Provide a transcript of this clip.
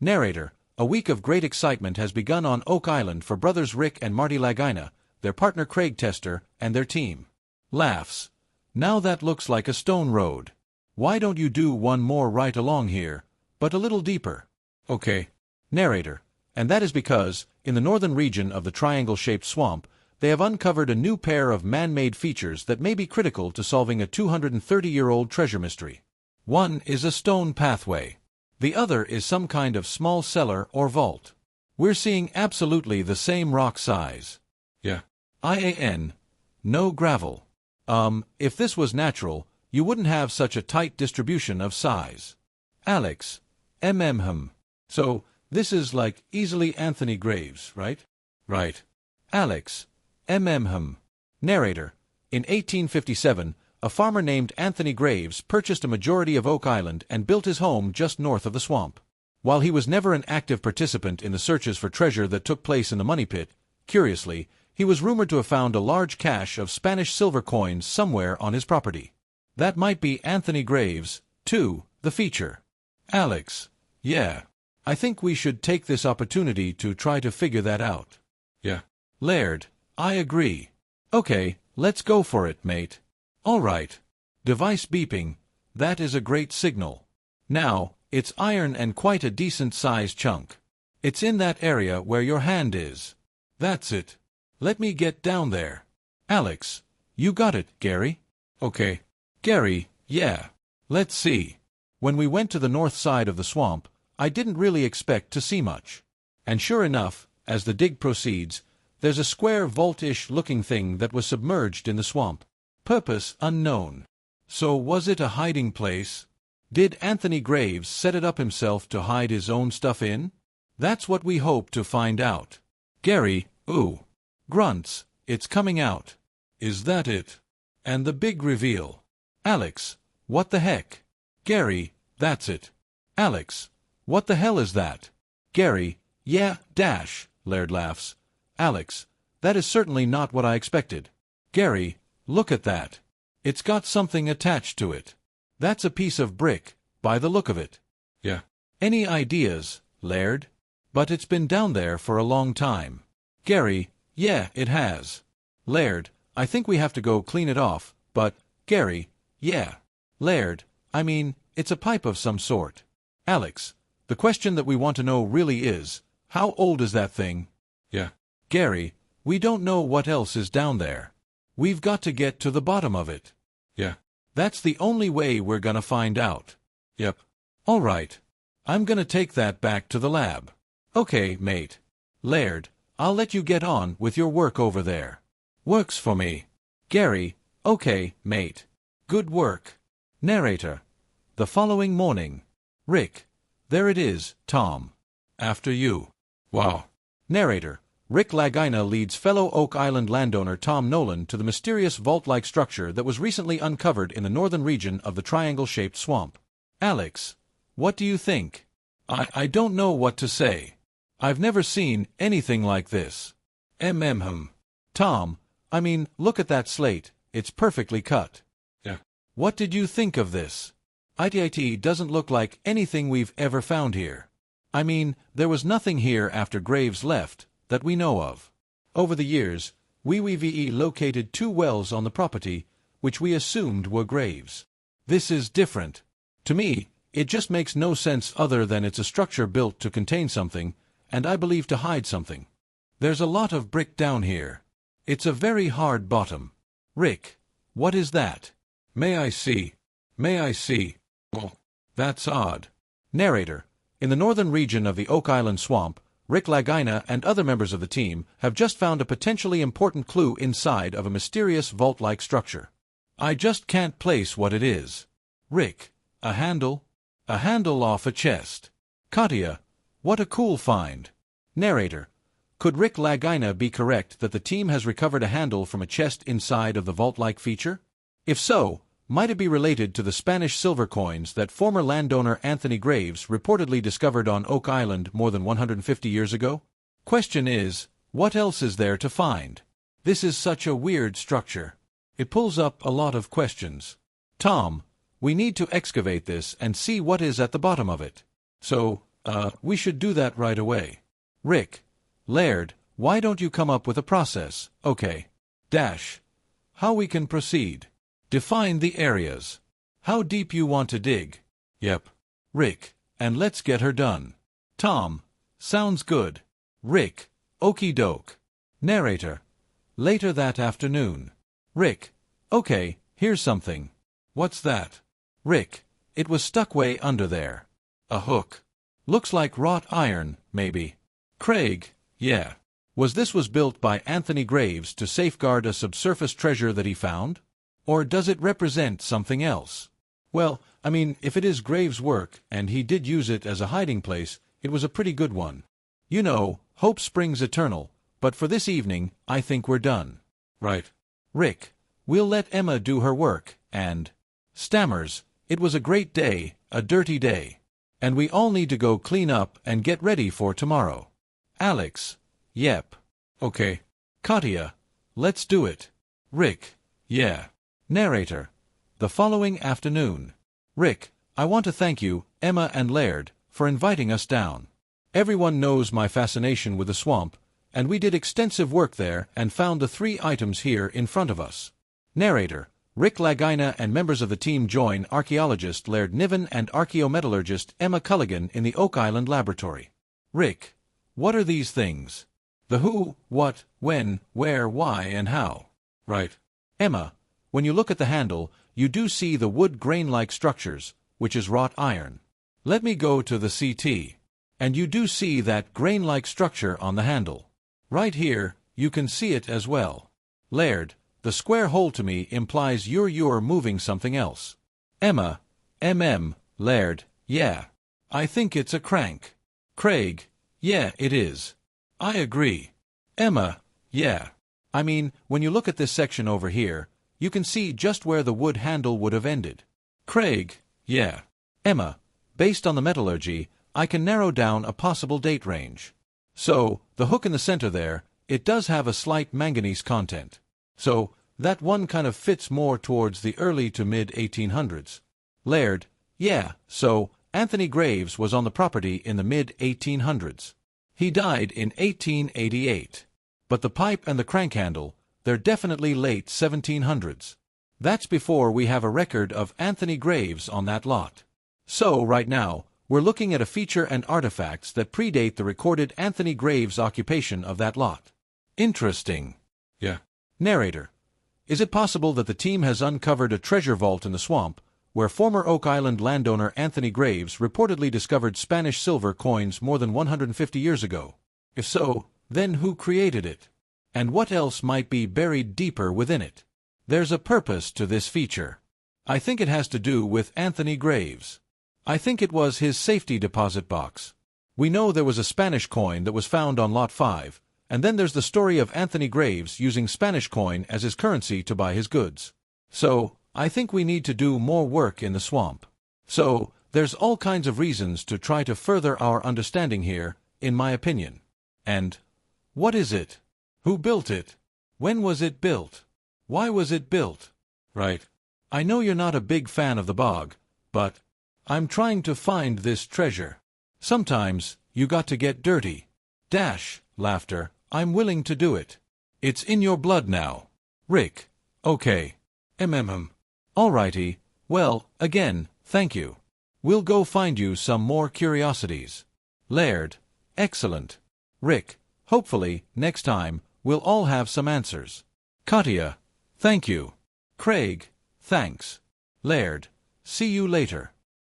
Narrator: A week of great excitement has begun on Oak Island for brothers Rick and Marty Lagina, their partner Craig Tester, and their team. Laughs. Now that looks like a stone road. Why don't you do one more right along here, but a little deeper? Okay. Narrator: And that is because, in the northern region of the triangle-shaped swamp, they have uncovered a new pair of man-made features that may be critical to solving a 230-year-old treasure mystery. One is a stone pathway. The other is some kind of small cellar or vault. We're seeing absolutely the same rock size. Yeah. IAN. No gravel. If this was natural, you wouldn't have such a tight distribution of size. Alex. So, this is like easily Anthony Graves, right? Right. Alex. Narrator: In 1857, a farmer named Anthony Graves purchased a majority of Oak Island and built his home just north of the swamp. While he was never an active participant in the searches for treasure that took place in the money pit, curiously, he was rumored to have found a large cache of Spanish silver coins somewhere on his property. That might be Anthony Graves, too, the feature. Alex. Yeah. I think we should take this opportunity to try to figure that out. Yeah. Laird. I agree. Okay, let's go for it, mate. All right. Device beeping. That is a great signal. Now, it's iron and quite a decent-sized chunk. It's in that area where your hand is. That's it. Let me get down there. Alex. You got it, Gary? Okay. Gary, yeah. Let's see. When we went to the north side of the swamp, I didn't really expect to see much. And sure enough, as the dig proceeds, there's a square vault-ish looking thing that was submerged in the swamp. Purpose unknown. So was it a hiding place? Did Anthony Graves set it up himself to hide his own stuff in? That's what we hope to find out. Gary, ooh. Grunts, it's coming out. Is that it? And the big reveal. Alex, what the heck? Gary, that's it. Alex, what the hell is that? Gary, yeah, dash, Laird laughs. Alex, that is certainly not what I expected. Gary, look at that. It's got something attached to it. That's a piece of brick, by the look of it. Yeah. Any ideas, Laird? But it's been down there for a long time. Gary, yeah, it has. Laird, I think we have to go clean it off, but, Gary, yeah. Laird, I mean, it's a pipe of some sort. Alex, the question that we want to know really is, how old is that thing? Yeah. Gary, we don't know what else is down there. We've got to get to the bottom of it. Yeah. That's the only way we're gonna find out. Yep. All right. I'm gonna take that back to the lab. Okay, mate. Laird, I'll let you get on with your work over there. Works for me. Gary, okay, mate. Good work. Narrator: The following morning. Rick. There it is, Tom. After you. Wow. Narrator: Rick Lagina leads fellow Oak Island landowner Tom Nolan to the mysterious vault-like structure that was recently uncovered in the northern region of the triangle-shaped swamp. Alex, what do you think? I don't know what to say. I've never seen anything like this. Tom, I mean, look at that slate. It's perfectly cut. Yeah. What did you think of this? It doesn't look like anything we've ever found here. I mean, there was nothing here after Graves left, that we know of. Over the years, we've located 2 wells on the property, which we assumed were Graves. This is different. To me, it just makes no sense other than it's a structure built to contain something, and I believe to hide something. There's a lot of brick down here. It's a very hard bottom. Rick, what is that? May I see? Oh, that's odd. Narrator: In the northern region of the Oak Island swamp, Rick Lagina and other members of the team have just found a potentially important clue inside of a mysterious vault-like structure. I just can't place what it is. Rick: A handle? A handle off a chest. Katya: What a cool find. Narrator: Could Rick Lagina be correct that the team has recovered a handle from a chest inside of the vault-like feature? If so, might it be related to the Spanish silver coins that former landowner Anthony Graves reportedly discovered on Oak Island more than 150 years ago? Question is, what else is there to find? This is such a weird structure. It pulls up a lot of questions. Tom, we need to excavate this and see what is at the bottom of it. So, We should do that right away. Rick, Laird, why don't you come up with a process, okay? Dash. How we can proceed. Define the areas. How deep you want to dig. Yep. Rick, and let's get her done. Tom, sounds good. Rick, okie doke. Narrator, later that afternoon. Rick, okay, here's something. What's that? Rick, it was stuck way under there. A hook. Looks like wrought iron, maybe. Craig, yeah. Was built by Anthony Graves to safeguard a subsurface treasure that he found? Or does it represent something else? Well, I mean, if it is Graves' work, and he did use it as a hiding place, it was a pretty good one. You know, hope springs eternal, but for this evening, I think we're done. Right. Rick, we'll let Emma do her work, and... Stammers, it was a great day, a dirty day. And we all need to go clean up and get ready for tomorrow. Alex, yep. Okay. Katya, let's do it. Rick, yeah. Narrator, the following afternoon. Rick, I want to thank you, Emma and Laird, for inviting us down. Everyone knows my fascination with the swamp, and we did extensive work there and found the 3 items here in front of us. Narrator, Rick Lagina and members of the team join archaeologist Laird Niven and archaeometallurgist Emma Culligan in the Oak Island laboratory. Rick, what are these things? The who, what, when, where, why, and how. Right. Emma, when you look at the handle, you do see the wood grain-like structures, which is wrought iron. Let me go to the CT. And you do see that grain-like structure on the handle. Right here, you can see it as well. Laird, the square hole to me implies you're moving something else. Emma, Laird, yeah. I think it's a crank. Craig, yeah, it is. I agree. Emma, yeah. I mean, when you look at this section over here, you can see just where the wood handle would have ended. Craig, yeah. Emma, based on the metallurgy, I can narrow down a possible date range. So, the hook in the center there, it does have a slight manganese content. So, that one kind of fits more towards the early to mid-1800s. Laird, yeah, so, Anthony Graves was on the property in the mid-1800s. He died in 1888. But the pipe and the crank handle, they're definitely late 1700s. That's before we have a record of Anthony Graves on that lot. So, right now, we're looking at a feature and artifacts that predate the recorded Anthony Graves occupation of that lot. Interesting. Yeah. Narrator, is it possible that the team has uncovered a treasure vault in the swamp, where former Oak Island landowner Anthony Graves reportedly discovered Spanish silver coins more than 150 years ago? If so, then who created it? And what else might be buried deeper within it? There's a purpose to this feature. I think it has to do with Anthony Graves. I think it was his safety deposit box. We know there was a Spanish coin that was found on Lot 5, and then there's the story of Anthony Graves using Spanish coin as his currency to buy his goods. So, I think we need to do more work in the swamp. So, there's all kinds of reasons to try to further our understanding here, in my opinion. And, what is it? Who built it? When was it built? Why was it built? Right. I know you're not a big fan of the bog, but I'm trying to find this treasure. Sometimes, you got to get dirty. Dash, laughter, I'm willing to do it. It's in your blood now. Rick, okay. Alrighty, well, again, thank you. We'll go find you some more curiosities. Laird, excellent. Rick, hopefully, next time, we'll all have some answers. Katya, thank you. Craig, thanks. Laird, see you later.